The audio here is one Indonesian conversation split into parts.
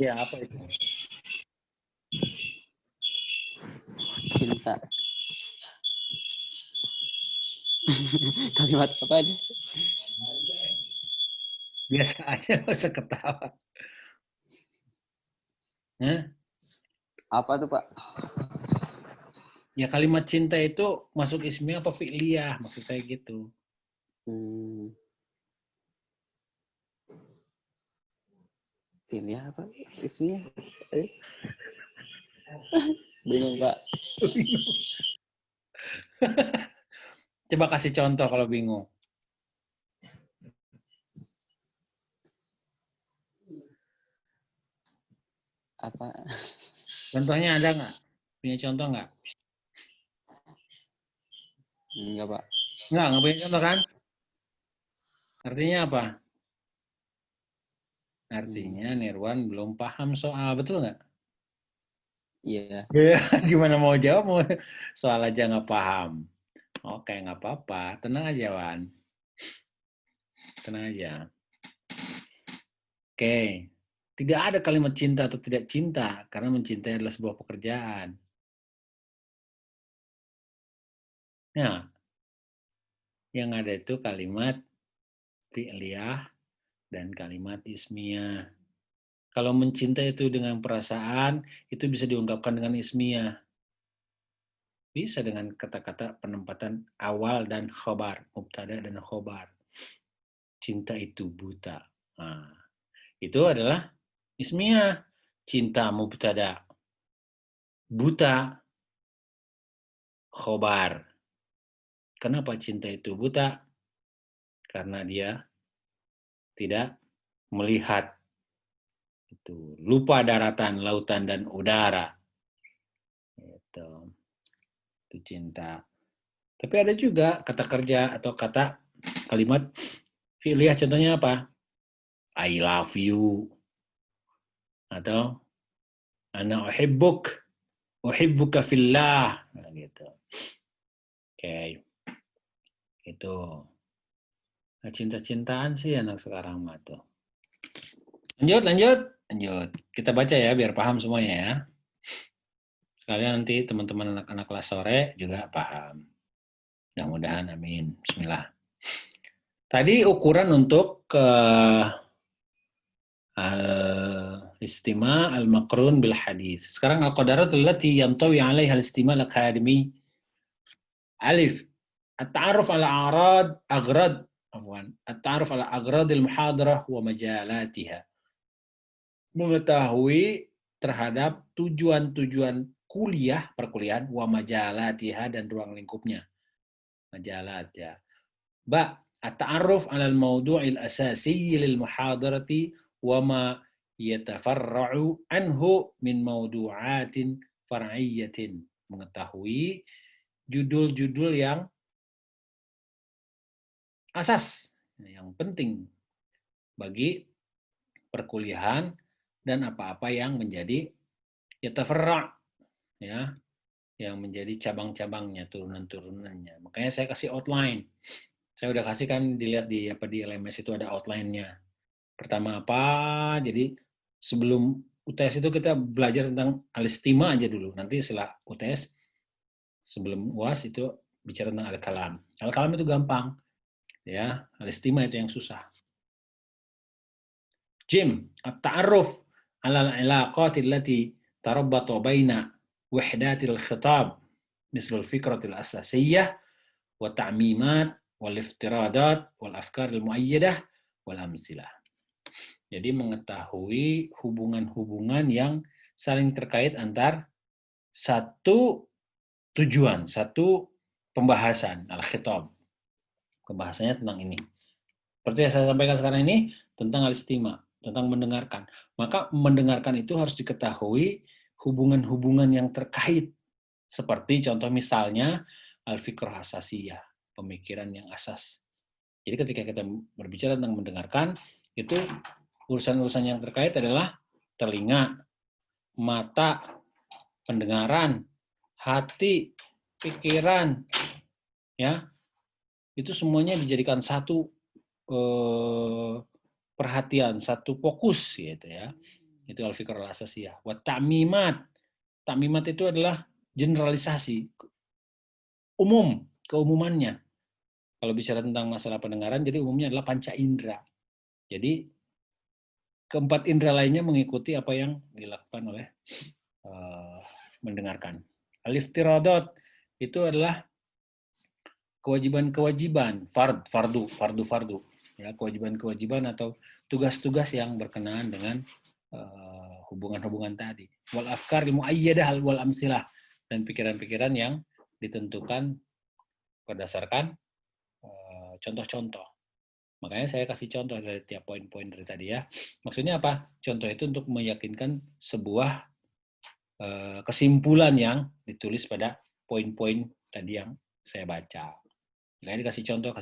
Iya, apa itu? Cinta. Kalimat apa ini? Biasa aja, nggak usah ketawa. Hah? Apa tuh, Pak? Ya kalimat cinta itu masuk ismiyah apa fi'liyah, maksud saya gitu. Hmm, ini apa? Isinya? Eh, bingung, Pak. Coba kasih contoh kalau bingung. Apa? Contohnya ada nggak? Punya contoh nggak? Enggak, Pak. Nggak punya contoh kan? Artinya apa? Hmm, Artinya Nirwan belum paham soal, betul nggak? iya. Ya, gimana mau jawab, mau soal aja nggak paham. Oke, nggak apa-apa. Tenang aja, Wan. Tenang aja. Oke. Tidak ada kalimat cinta atau tidak cinta, karena mencintai adalah sebuah pekerjaan. Nah, yang ada itu kalimat fi'liyah dan kalimat ismiyah. Kalau mencintai itu dengan perasaan, itu bisa diungkapkan dengan ismiyah. Bisa dengan kata-kata penempatan awal dan khobar, mubtada dan khobar. Cinta itu buta. Nah, itu adalah ismiyah. Cinta mubtada, buta khobar. Kenapa cinta itu buta? Karena dia tidak melihat, itu lupa daratan, lautan dan udara. Itu cinta. Tapi ada juga kata kerja atau kata kalimat fi'liyah, contohnya apa? I love you, atau ana uhibbuka fillah. Nah, gitu. Oke, itu. Nah, cinta-cintaan sih anak sekarang mah tuh. Lanjut. Kita baca ya biar paham semuanya ya. Sekalian nanti teman-teman anak-anak kelas sore juga paham. Mudah-mudahan, amin. Bismillah. Tadi ukuran untuk al-istima al-maqrun bil hadis. Sekarang al-qadaratul lati yantawi 'alaiha al-istima al-akademi. Alif, at-ta'aruf ala a'rad agrad afwan. At-ta'aruf ala agrad al-muhadarah wa majalatiha. Mengetahui terhadap tujuan-tujuan kuliah, perkuliahan, wa majalatiha dan ruang lingkupnya. Majalat ya. Ba, at-ta'arruf 'ala al-mawdu'il asasi lil muhadarati wa ma yatafarra'u anhu min mawdu'atin far'iyyatin. Mengetahui judul-judul yang asas, yang penting bagi perkuliahan dan apa-apa yang menjadi yatafarra' ya, yang menjadi cabang-cabangnya, turunan-turunannya. Makanya saya kasih outline. Saya udah kasih kan, dilihat di LMS itu ada outline-nya. Pertama apa? Jadi sebelum UTS itu kita belajar tentang al-istima aja dulu. Nanti setelah UTS, sebelum UAS itu bicara tentang al-kalam. Al-kalam itu gampang, ya. Al-istima itu yang susah. Jim, at-ta'arruf 'ala al-'ilaqat allati tarabbatu baina wahdatil khitab misal al-fikratil asasiyah wa ta'mimat wal iftiradat wal afkar al-muayyadah wal amsilah. Jadi mengetahui hubungan-hubungan yang saling terkait antar satu tujuan, satu pembahasan, al-khitab. Pembahasannya tentang ini. Seperti yang saya sampaikan sekarang ini, tentang al-istima, tentang mendengarkan. Maka mendengarkan itu harus diketahui hubungan-hubungan yang terkait. Seperti contoh misalnya, al-fikrah asasiyah, pemikiran yang asas. Jadi ketika kita berbicara tentang mendengarkan, itu urusan-urusan yang terkait adalah telinga, mata, pendengaran, hati, pikiran, ya, itu semuanya dijadikan satu perhatian, satu fokus, gitu ya. Itu al-fikr al-asasiyah. Wa ta'mimat. Ta'mimat itu adalah generalisasi, umum, keumumannya. Kalau bicara tentang masalah pendengaran, jadi umumnya adalah panca indera. Jadi keempat indera lainnya mengikuti apa yang dilakukan oleh mendengarkan. Al-iftiradat itu adalah kewajiban-kewajiban, fardu, ya, kewajiban-kewajiban atau tugas-tugas yang berkenaan dengan hubungan-hubungan tadi. Wal afkar muayyadah wal amsilah, dan pikiran-pikiran yang ditentukan berdasarkan contoh-contoh. Makanya saya kasih contoh dari tiap poin-poin dari tadi ya. Maksudnya apa? Contoh itu untuk meyakinkan sebuah kesimpulan yang ditulis pada poin-poin tadi yang saya baca. Makanya dikasih contoh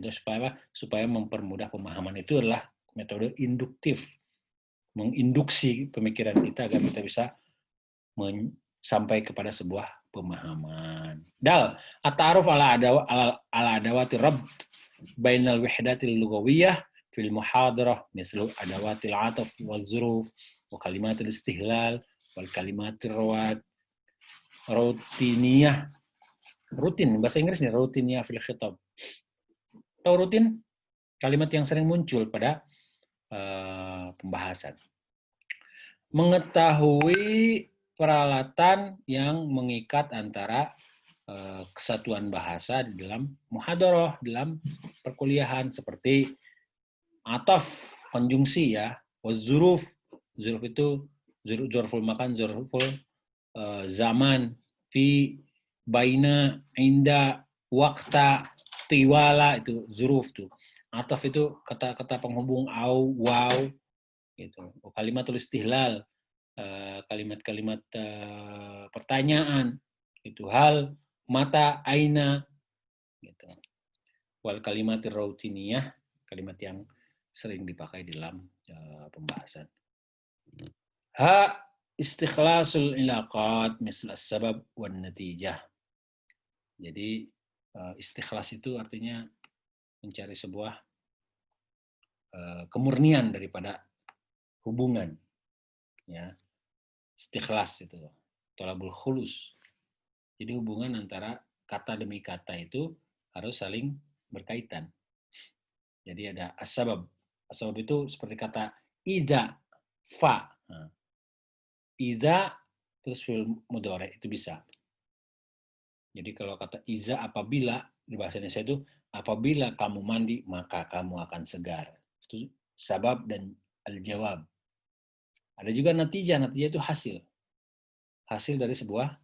supaya apa? Supaya mempermudah pemahaman. Itu adalah metode induktif, menginduksi pemikiran kita agar kita bisa sampai kepada sebuah pemahaman. Dal, at-ta'aruf ala adawati rabb bainal wihdatil lughawiyah fil muhadarah mislu adawatil ataf wal zuruf wa kalimatil istihlal wal kalimatir rutiniyah. Rutin, bahasa Inggris nih, rutiniyah fil khitab. Tahu rutin? Kalimat yang sering muncul pada pembahasan. Mengetahui peralatan yang mengikat antara kesatuan bahasa di dalam muhadarah, dalam perkuliahan, seperti ataf, konjungsi ya, wazuruf, zuruf itu zurful makan, zurful zaman, fi, baina, inda, wakta, tiwala, itu zuruf tuh. Ataf itu kata-kata penghubung au, waw, gitu. Kalimatul istihlal, kalimat-kalimat pertanyaan, itu hal, mata, aina, gitu. Wal kalimatir rutiniyah, kalimat yang sering dipakai dalam pembahasan. Ha, istikhlasul ilaqat misal sabab wan natijah. Jadi istikhlas itu artinya mencari sebuah kemurnian daripada hubungan, ya. Istikhlas itu tolabul khulus. Jadi hubungan antara kata demi kata itu harus saling berkaitan. Jadi ada as-sabab. As-sabab itu seperti kata ida, fa. Nah, ida terus fi'il mudhari itu bisa. Jadi kalau kata iza apabila, di bahasa Indonesia itu apabila kamu mandi maka kamu akan segar. Itu sabab dan al-jawab. Ada juga natijah. Natijah itu hasil. Hasil dari sebuah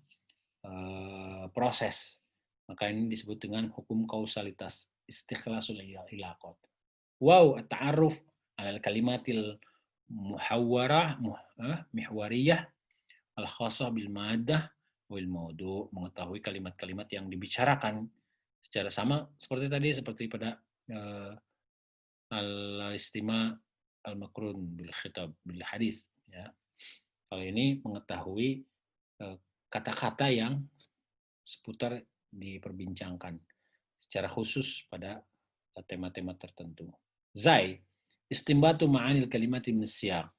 proses. Maka ini disebut dengan hukum kausalitas, istikhlasul ilaqat. Wow, at-ta'aruf ala kalimatil mihwariyah al-khassah bil maddah wal maudu', mengetahui kalimat-kalimat yang dibicarakan secara sama seperti tadi, seperti pada al-istima al-makrun bil khitab bil hadis, ya. Kalau ini mengetahui kata-kata yang seputar diperbincangkan secara khusus pada tema-tema tertentu. Zai, istimbatu ma'anil kalimat min siyaq,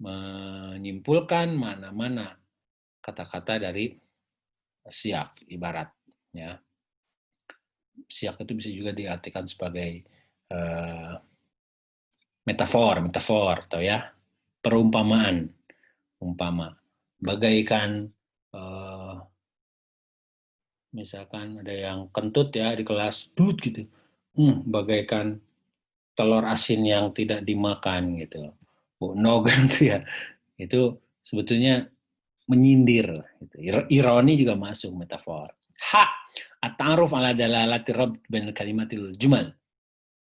menyimpulkan mana-mana kata-kata dari siyaq, ibarat, ya. Siyaq itu bisa juga diartikan sebagai metafor atau ya perumpamaan, umpama, bagaikan misalkan ada yang kentut ya di kelas, dut gitu, bagaikan telur asin yang tidak dimakan gitu, nogan tuh ya, itu sebetulnya menyindir, gitu. Ironi juga masuk, metafor. Ha, at-ta'aruf ala dalalati rabb bainal kalimatil jumal,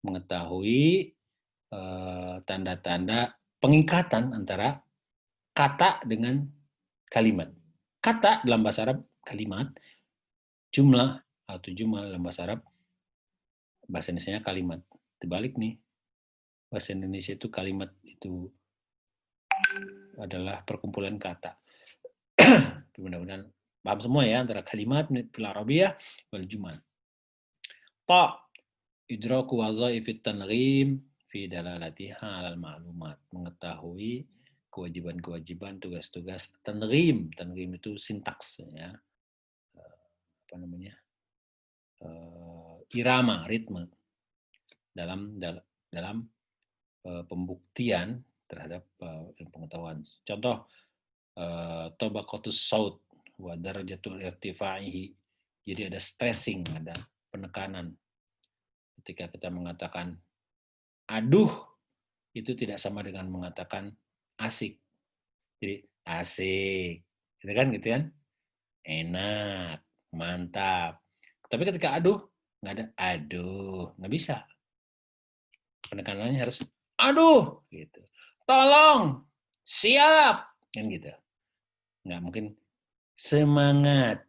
mengetahui tanda-tanda pengikatan antara kata dengan kalimat. Kata dalam bahasa Arab kalimat, jumlah atau jumal dalam bahasa Arab, bahasa Indonesia kalimat. Terbalik nih, bahasa Indonesia itu kalimat itu adalah perkumpulan kata. Mudah-mudahan paham semua ya, antara kalimat fil arabiyah wal jumal. Ta, idraku wazaifit tanghim fi dalalatiha alal ma'lumat, mengetahui kewajiban-kewajiban, tugas-tugas tanghim. Tanghim itu sintaks, ya. Apa namanya? Irama, ritme dalam pembuktian terhadap pengetahuan. Contoh, tabaqatus saut wa darajatul irtifaihi. Jadi ada stressing, ada penekanan. Ketika kita mengatakan aduh, itu tidak sama dengan mengatakan asik. Jadi asik, gitu kan? Enak, mantap. Tapi ketika aduh, nggak ada aduh, nggak bisa. Penekanannya harus aduh, gitu. Tolong, siap, kan gitu. Nggak mungkin semangat.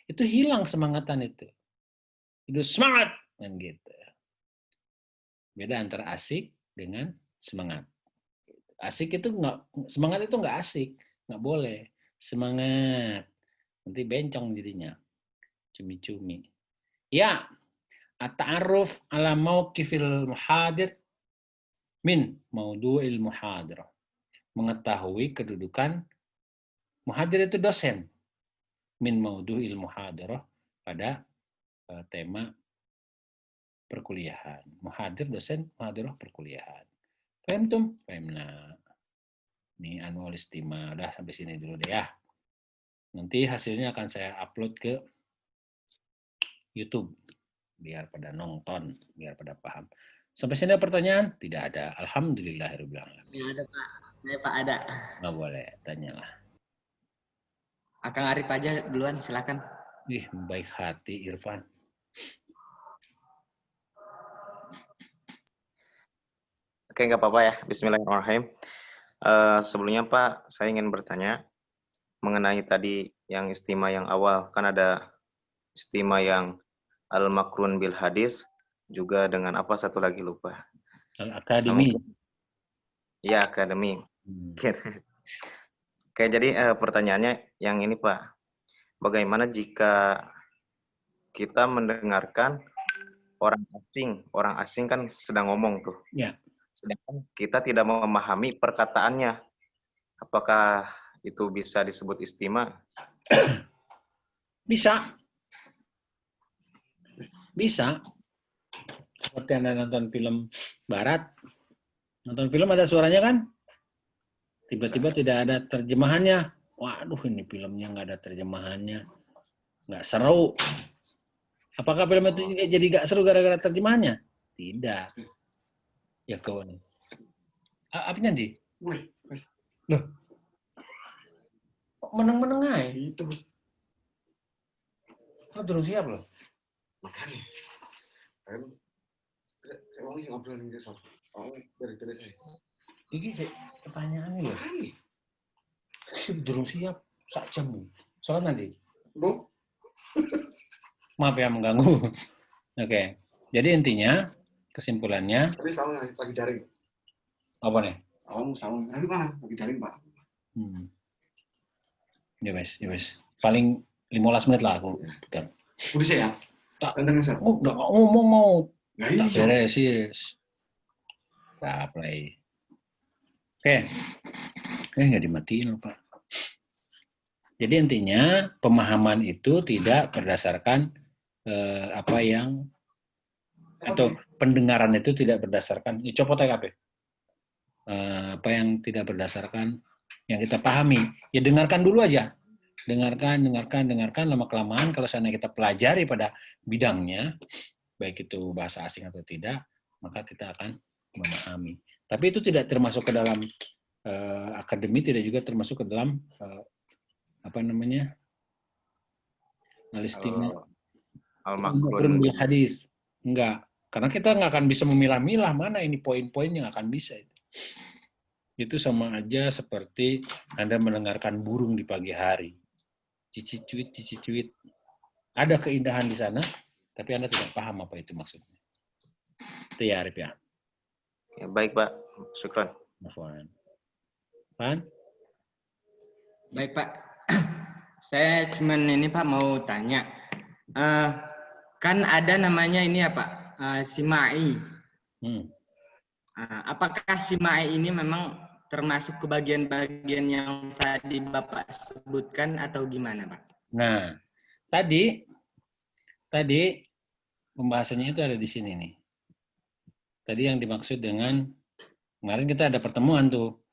Itu hilang semangatan itu. Itu semangat, kan gitu. Beda antara asik dengan semangat. Asik itu nggak, semangat itu nggak asik, nggak boleh. Semangat, nanti bencong jadinya, cumi-cumi. Ya, at-ta'arruf ala mauqifil muhadir min maudu'il muhadirah. Mengetahui kedudukan muhadir itu dosen. Min maudu'il muhadirah pada tema perkuliahan. Muhadir dosen, muhadirah perkuliahan. Fahimtum? Fahimna. Ini annual istima. Udah sampai sini dulu deh ya. Nanti hasilnya akan saya upload ke YouTube. Biar pada nonton, biar pada paham. Sampai sini ada pertanyaan? Tidak ada. Alhamdulillahirabbil alamin. Ya ada Pak. Saya Pak ada. Nggak boleh, tanyalah. Akang Arif aja duluan, silakan. Ih, baik hati Irfan. Oke, nggak apa-apa ya. Bismillahirrahmanirrahim. Sebelumnya Pak, saya ingin bertanya mengenai tadi yang istima yang awal. Kan ada istima yang al-makrun bil hadis, juga dengan apa satu lagi lupa. Al-Akademi. Iya, akademi. Oke, jadi pertanyaannya yang ini Pak. Bagaimana jika kita mendengarkan orang asing kan sedang ngomong tuh. Ya. Sedangkan kita tidak memahami perkataannya. Apakah itu bisa disebut istima? Bisa. Bisa. Seperti Anda nonton film barat. Nonton film ada suaranya kan? Tiba-tiba tidak ada terjemahannya. Waduh, ini filmnya nggak ada terjemahannya. Nggak seru. Apakah film itu jadi nggak seru gara-gara terjemahannya? Tidak. Ya kawan. Apanya di? Loh. Kok meneng-meneng aja? Itu. Kok terus siap loh? Makanya. Saya mau ngobrol dengan soal. Dari saya. Ini pertanyaannya loh. Durung siap sak jam. Soal nanti. Bu. Maaf ya mengganggu. Oke. Jadi intinya kesimpulannya. Tapi sama lagi daring. Apa nih? Sama. Nanti mana? Lagi daring Pak. Ya wes. Paling 15 menit lah aku. Kan. Udah saya. Tak. Tentang Ngomong mau. Nggak Tak beres. Tak play. Oke. Nggak dimatiin loh Pak. Jadi intinya pemahaman itu tidak berdasarkan apa yang atau pendengaran itu tidak berdasarkan copot TKP. Apa yang tidak berdasarkan yang kita pahami. Ya dengarkan dulu aja. Dengarkan lama-kelamaan kalau seandainya kita pelajari pada bidangnya, baik itu bahasa asing atau tidak, maka kita akan memahami. Tapi itu tidak termasuk ke dalam akademi, tidak juga termasuk ke dalam apa namanya? Al-istima. Al-makrun bil hadis. Enggak. Karena kita nggak akan bisa memilah-milah mana ini poin-poin yang akan bisa. Itu sama aja seperti Anda mendengarkan burung di pagi hari. Cici-cuit. Ada keindahan di sana, tapi Anda tidak paham apa itu maksudnya. Itu ya, Arif ya. Ya, baik, Pak. Syukran. Pan? Baik, Pak. Saya cuman ini Pak mau tanya. Kan ada namanya ini ya Pak, simai. Apakah sima'i ini memang termasuk ke bagian-bagian yang tadi Bapak sebutkan atau gimana, Pak? Nah, tadi pembahasannya itu ada di sini nih. Tadi yang dimaksud dengan kemarin kita ada pertemuan tuh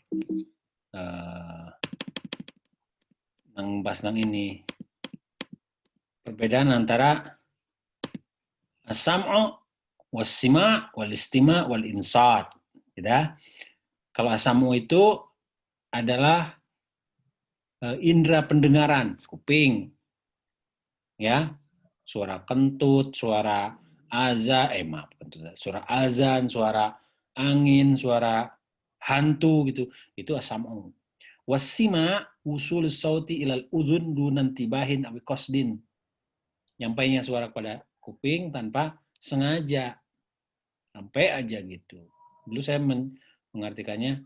membahas tentang ini, perbedaan antara as-sam'u was-sima' wal-istima' wal-insat. Ya. Kalau as-sam'u itu adalah indera pendengaran, kuping. Ya. Suara kentut, suara suara azan, suara angin, suara hantu gitu. Itu as-sam'u. Was-sima' usul sauti ilal udhun dunan tibahin awi qasdin. Nyampainya suara pada kuping tanpa sengaja. Sampai aja gitu. Dulu saya mengartikannya,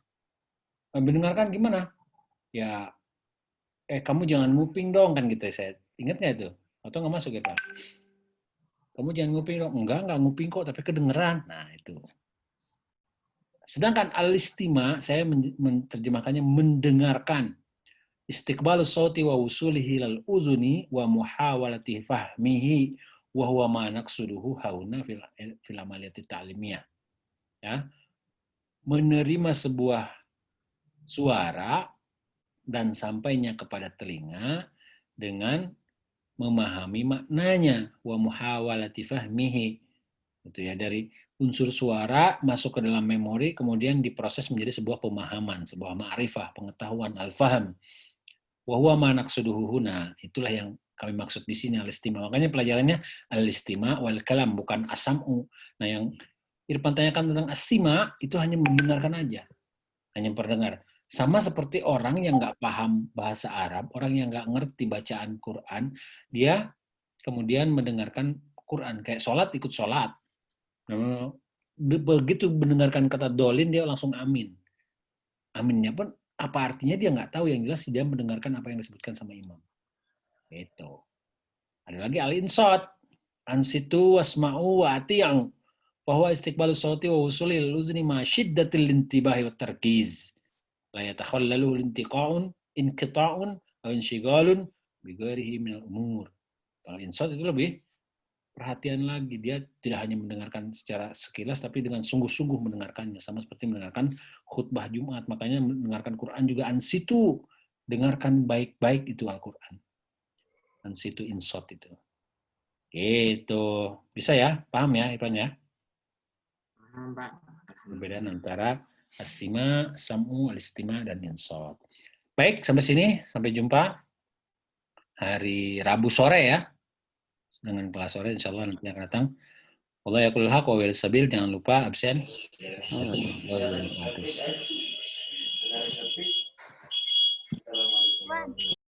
mendengarkan gimana? Ya, kamu jangan nguping dong, kan gitu. Saya ingat nggak itu? Atau nggak masuk ya, Pak? Kamu jangan nguping dong. Enggak nguping kok, tapi kedengeran. Nah, itu. Sedangkan al-istima, saya menerjemahkannya mendengarkan. Istiqbalus sauti wa usulihi lal udhuni wa muhawalati fahmihi wa huwa ma naqsuduhu hauna fil amaliyati ta'limiyah. Ya. Menerima sebuah suara dan sampainya kepada telinga dengan memahami maknanya wa muhawalati fahmihi. Itu ya, dari unsur suara masuk ke dalam memori kemudian diproses menjadi sebuah pemahaman, sebuah ma'rifah, pengetahuan, al-faham. Wa huwa ma naqsuduhu huna. Itulah yang kami maksud di sini al-istima. Makanya pelajarannya al-istima wal kalam, bukan as-sam'u. Nah, yang Irfan tanyakan tentang as-sima itu hanya mendengarkan aja. Hanya pendengar. Sama seperti orang yang nggak paham bahasa Arab, orang yang nggak ngerti bacaan Quran, dia kemudian mendengarkan Quran. Kayak sholat, ikut sholat. Begitu mendengarkan kata dolin, dia langsung amin. Aminnya pun apa artinya dia nggak tahu, yang jelas dia mendengarkan apa yang disebutkan sama imam. Itu. Ada lagi al-insat. Ansitu wasma'u wa ati'u. Bahwa istiqbalu sauti wa usulil udhni ma syiddatil intibahi wa tarkiz. La yatakhallalu intiqa'un inqita'un aw inshigalun bi ghairihi min al-umur. Kalau insat itu lebih perhatian lagi, dia tidak hanya mendengarkan secara sekilas tapi dengan sungguh-sungguh mendengarkannya, sama seperti mendengarkan khutbah Jumat. Makanya mendengarkan Quran juga ansitu, dengarkan baik-baik itu Al-Quran. Ansitu insat itu. Gitu. Bisa ya? Paham ya, Irfan ya? Pak. Perbedaan antara as-sima, sam'u, al-istima, dan insat. Baik, sampai sini. Sampai jumpa hari Rabu sore ya. Dengan kelas sore, insya Allah nanti akan datang. Allah yaqulul haq wa wal sabil. Jangan lupa absen.